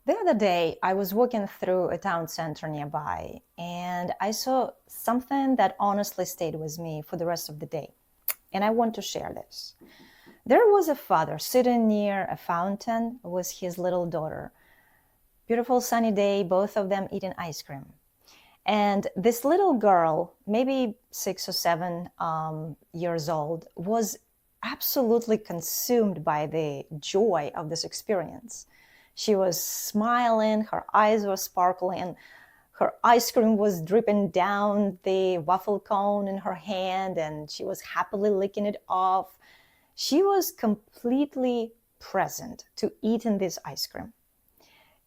The other day, I was walking through a town center nearby and I saw something that honestly stayed with me for the rest of the day. And I want to share this. There was a father sitting near a fountain with his little daughter. Beautiful sunny day, both of them eating ice cream. And this little girl, maybe 6 or 7 years old, was absolutely consumed by the joy of this experience. She was smiling, her eyes were sparkling, her ice cream was dripping down the waffle cone in her hand, and she was happily licking it off. She was completely present to eating this ice cream,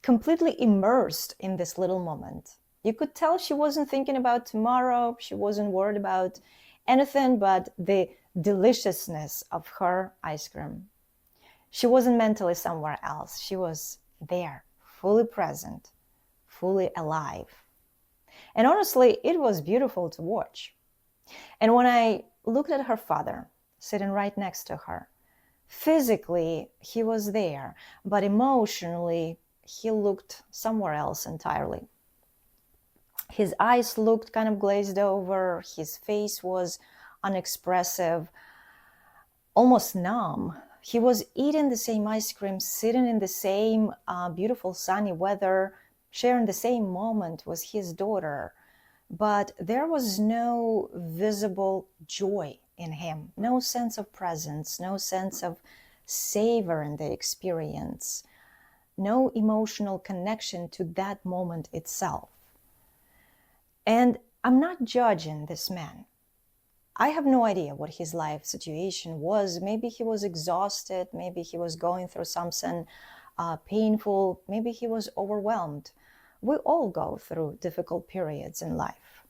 completely immersed in this little moment. You could tell she wasn't thinking about tomorrow. She wasn't worried about anything but the deliciousness of her ice cream. She wasn't mentally somewhere else. She was there, fully present, fully alive. And honestly, it was beautiful to watch. And when I looked at her father, sitting right next to her, physically, he was there, but emotionally, he looked somewhere else entirely. His eyes looked kind of glazed over. His face was unexpressive, almost numb. He was eating the same ice cream, sitting in the same beautiful sunny weather, sharing the same moment with his daughter. But there was no visible joy in him, no sense of presence, no sense of savoring the experience, no emotional connection to that moment itself. And I'm not judging this man. I have no idea what his life situation was. Maybe he was exhausted. Maybe he was going through something painful. Maybe he was overwhelmed. We all go through difficult periods in life.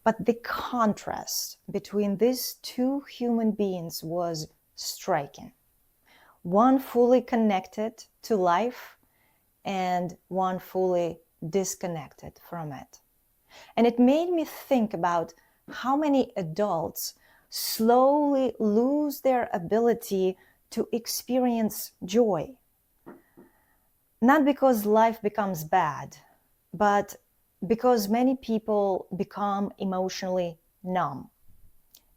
But the contrast between these two human beings was striking. One fully connected to life and one fully disconnected from it. And it made me think about how many adults slowly lose their ability to experience joy. Not because life becomes bad, but because many people become emotionally numb.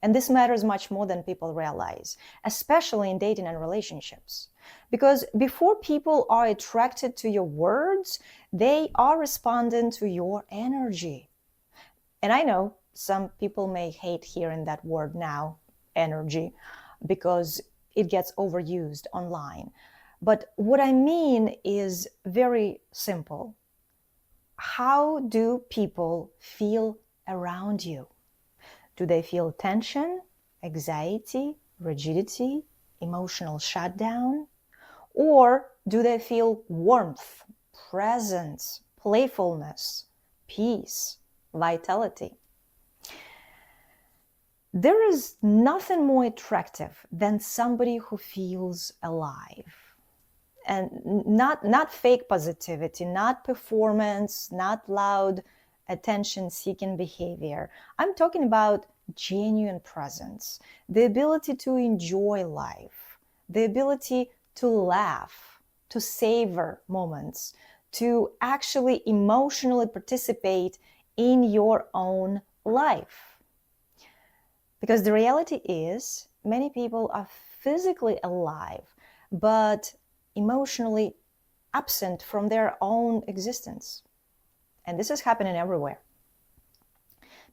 And this matters much more than people realize, especially in dating and relationships. Because before people are attracted to your words, they are responding to your energy. And I know some people may hate hearing that word now, energy, because it gets overused online. But what I mean is very simple. How do people feel around you? Do they feel tension, anxiety, rigidity, emotional shutdown? Or do they feel warmth, presence, playfulness, peace, vitality? There is nothing more attractive than somebody who feels alive. And not fake positivity, not performance, not loud attention-seeking behavior. I'm talking about genuine presence, the ability to enjoy life, the ability to laugh, to savor moments, to actually emotionally participate in your own life. Because the reality is, many people are physically alive, but emotionally absent from their own existence. And this is happening everywhere.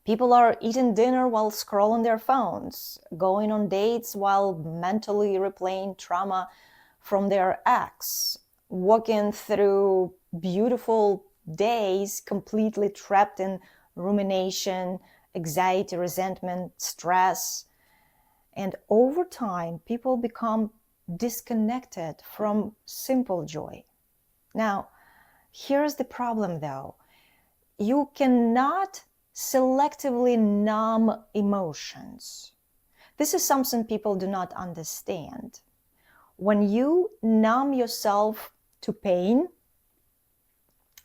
People are eating dinner while scrolling their phones, going on dates while mentally replaying trauma from their ex, walking through beautiful days completely trapped in rumination, anxiety, resentment, stress. And over time, people become disconnected from simple joy. Now, here's the problem though. You cannot selectively numb emotions. This is something people do not understand. When you numb yourself to pain,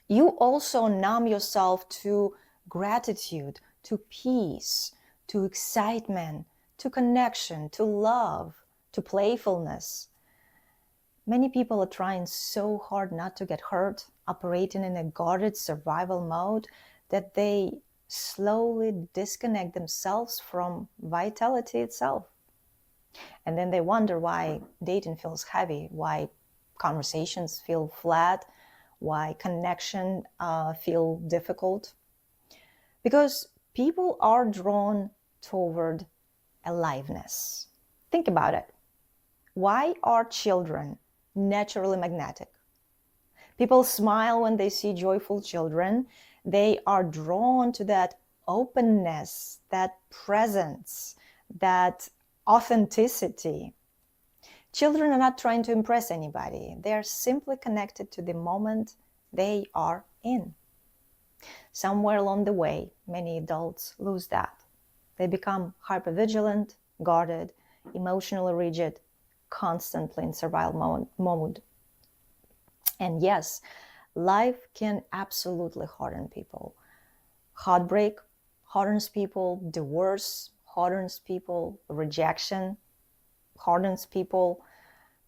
you also numb yourself to gratitude, to peace, to excitement, to connection, to love, to playfulness. Many people are trying so hard not to get hurt, operating in a guarded survival mode, that they slowly disconnect themselves from vitality itself. And then they wonder why dating feels heavy, why conversations feel flat, why connection feel difficult. Because people are drawn toward aliveness. Think about it. Why are children naturally magnetic? People smile when they see joyful children. They are drawn to that openness, that presence, that authenticity. Children are not trying to impress anybody. They are simply connected to the moment they are in. Somewhere along the way, many adults lose that. They become hypervigilant, guarded, emotionally rigid, constantly in survival mode. And yes, life can absolutely harden people. Heartbreak hardens people, divorce hardens people, rejection hardens people,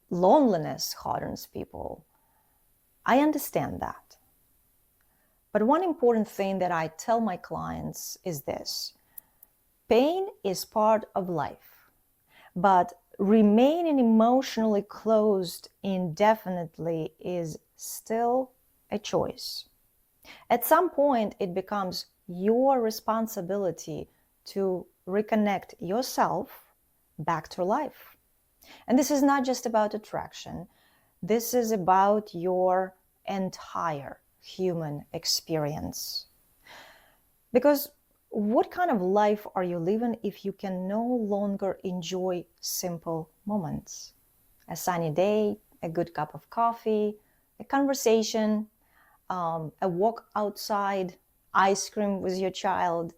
loneliness hardens people. I understand that. But one important thing that I tell my clients is this: pain is part of life, but remaining emotionally closed indefinitely is still a choice. At some point, it becomes your responsibility to reconnect yourself back to life. And this is not just about attraction. This is about your entire human experience. Because what kind of life are you living if you can no longer enjoy simple moments? A sunny day, a good cup of coffee, a conversation, a walk outside, ice cream with your child.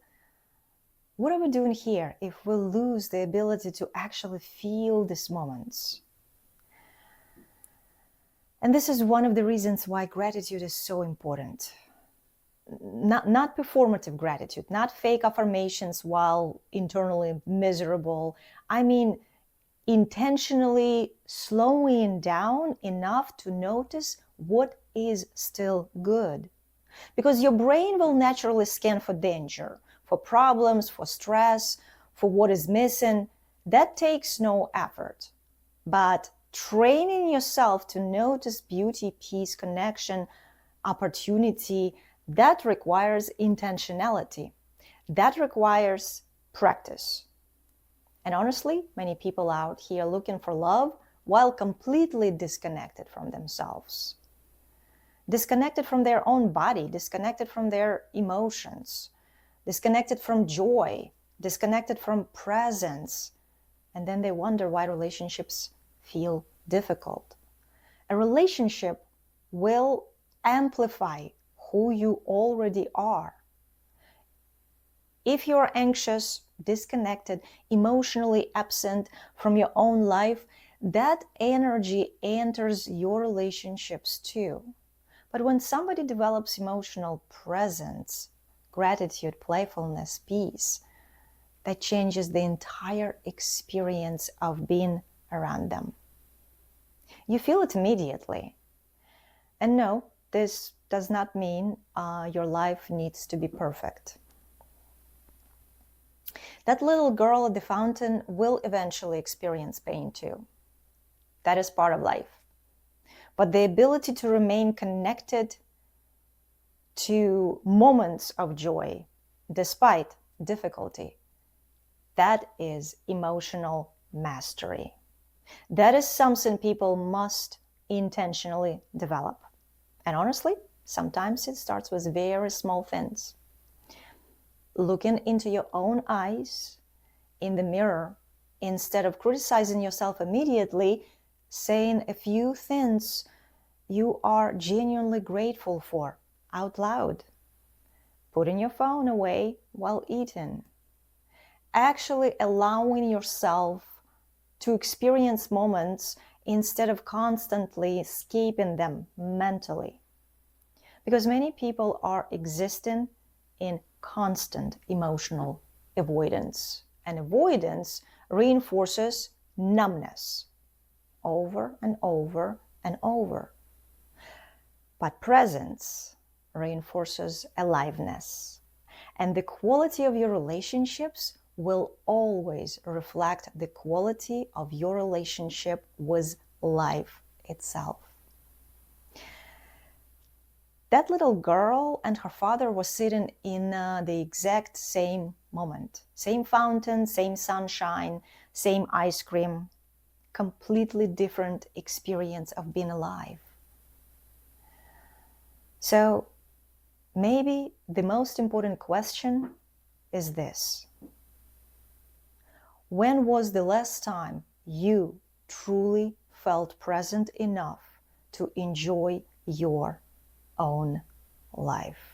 What are we doing here if we lose the ability to actually feel these moments? And this is one of the reasons why gratitude is so important. Not performative gratitude, not fake affirmations while internally miserable. I mean, intentionally slowing down enough to notice what is still good. Because your brain will naturally scan for danger, for problems, for stress, for what is missing. That takes no effort. But training yourself to notice beauty, peace, connection, opportunity, that requires intentionality. That requires practice. And honestly, many people out here looking for love while completely disconnected from themselves. Disconnected from their own body, disconnected from their emotions, disconnected from joy, disconnected from presence. And then they wonder why relationships feel difficult. A relationship will amplify who you already are. If you're anxious, disconnected, emotionally absent from your own life, that energy enters your relationships too. But when somebody develops emotional presence, gratitude, playfulness, peace, that changes the entire experience of being around them. You feel it immediately. And no, this does not mean your life needs to be perfect. That little girl at the fountain will eventually experience pain too. That is part of life. But the ability to remain connected to moments of joy despite difficulty, that is emotional mastery. That is something people must intentionally develop. And honestly, sometimes it starts with very small things. Looking into your own eyes in the mirror, instead of criticizing yourself immediately, saying a few things you are genuinely grateful for out loud. Putting your phone away while eating. Actually allowing yourself to experience moments instead of constantly escaping them mentally. Because many people are existing in constant emotional avoidance. And avoidance reinforces numbness over and over and over. But presence reinforces aliveness, and the quality of your relationships will always reflect the quality of your relationship with life itself. That little girl and her father were sitting in the exact same moment. Same fountain, same sunshine, same ice cream. Completely different experience of being alive. So maybe the most important question is this. When was the last time you truly felt present enough to enjoy your own life?